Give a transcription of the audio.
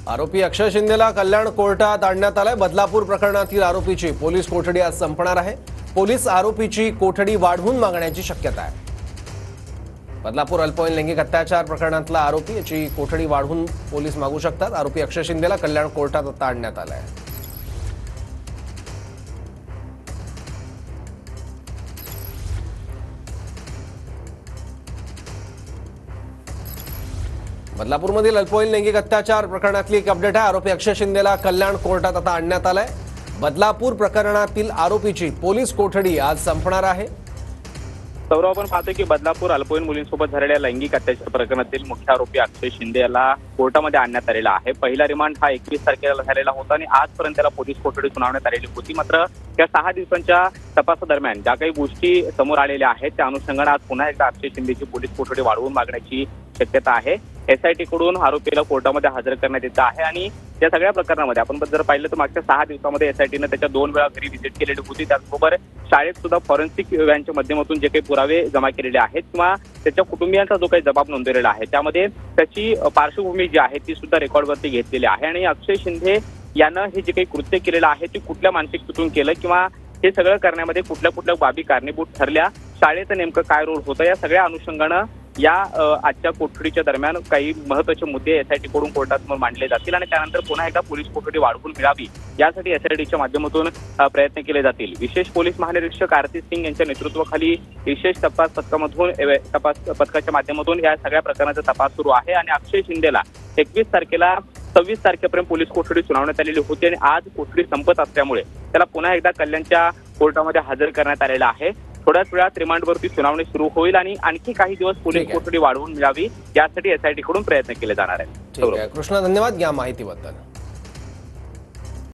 आरोपी अक्षय शिंदेला कल्याण कोर्टात आणण्यात आलाय। बदलापूर प्रकरणातील आरोपीची पोलीस कोठडी आज संपणार आहे। पोलीस आरोपीची कोठडी वाढवून मागण्याची शक्यता आहे। बदलापूर अल्पवयीन लैंगिक अत्याचार प्रकरणातला आरोपी याची कोठडी वाढवून पोलीस मागू शकतात। आरोपी अक्षय शिंदेला कल्याण कोर्टात आता आणण्यात आलाय। बदलापूरमधील अल्पवयीन लैंगिक अत्याचार प्रकरणातली एक अपडेट आहे। आरोपी अक्षय शिंदेला कल्याण कोर्टात आता आणण्यात आलाय। बदलापूर प्रकरणातील आरोपीची पोलीस कोठडी आज संपणार आहे। सौरव, आपण पाहतोय की बदलापूर अल्पवयीन मुलींसोबत झालेल्या लैंगिक अत्याचार प्रकरणातील मुख्य आरोपी अक्षय शिंदे याला कोर्टामध्ये आणण्यात आलेला आहे। पहिला रिमांड हा 21 तारखेला झालेला होता आणि आजपर्यंत त्याला पोलीस कोठडी सुनावण्यात आलेली होती। मात्र त्या 6 दिवसांच्या तपासादरम्यान ज्या काही गोष्टी समोर आलेल्या आहेत त्या अनुषंगाने आज पुन्हा एकदा अक्षय शिंदेची पोलीस कोठडी वाढवून मागण्याची शक्यता आहे। SIT कडून आरोपीला कोर्टामध्ये हजर करण्यात येत आहे आणि या सगळ्या प्रकरणामध्ये आपण जर पाहिलं तर मागच्या 6 दिवसामध्ये SITनं त्याच्या 2 वेळा घरी व्हिजिट केलेली होती। त्याचबरोबर शाळेत सुद्धा फॉरेन्सिक व्हॅनच्या माध्यमातून जे काही पुरावे जमा केलेले आहेत किंवा त्याच्या कुटुंबियांचा जो काही जबाब नोंदवलेला आहे त्यामध्ये त्याची पार्श्वभूमी जी आहे ती सुद्धा रेकॉर्डवरती घेतलेली आहे। आणि अक्षय शिंदे यानं हे जे काही कृत्य केलेलं आहे ते कुठल्या मानसिकतेतून केलं किंवा हे सगळं करण्यामध्ये कुठल्या बाबी कारणीभूत ठरल्या, शाळेचं नेमकं काय रोल होतं, या सगळ्या अनुषंगानं या आजच्या कोठडीच्या दरम्यान काही महत्त्वाचे मुद्दे SIT कडून कोर्टासमोर मांडले जातील आणि त्यानंतर पुन्हा एकदा पोलीस कोठडी वाढवून मिळावी यासाठी SITच्या माध्यमातून प्रयत्न केले जातील। विशेष पोलीस महानिरीक्षक आरती सिंग यांच्या नेतृत्वाखाली विशेष तपास पथकाच्या माध्यमातून या सगळ्या प्रकरणाचा तपास सुरू आहे आणि अक्षय शिंदेला 21 तारखेला 26 तारखेपर्यंत पोलीस कोठडी सुनावण्यात आलेली होती आणि आज कोठडी संपत असल्यामुळे त्याला पुन्हा एकदा कल्याणच्या कोर्टामध्ये हजर करण्यात आलेला आहे। थोड्याच वेळात रिमांडवरती सुनावणी सुरू होईल आणि आणखी काही दिवस पोलीस कोठडी वाढवून मिळावी यासाठी SIT कडून प्रयत्न केले जाणार आहेत। ठीक आहे कृष्णा, धन्यवाद या माहितीबद्दल।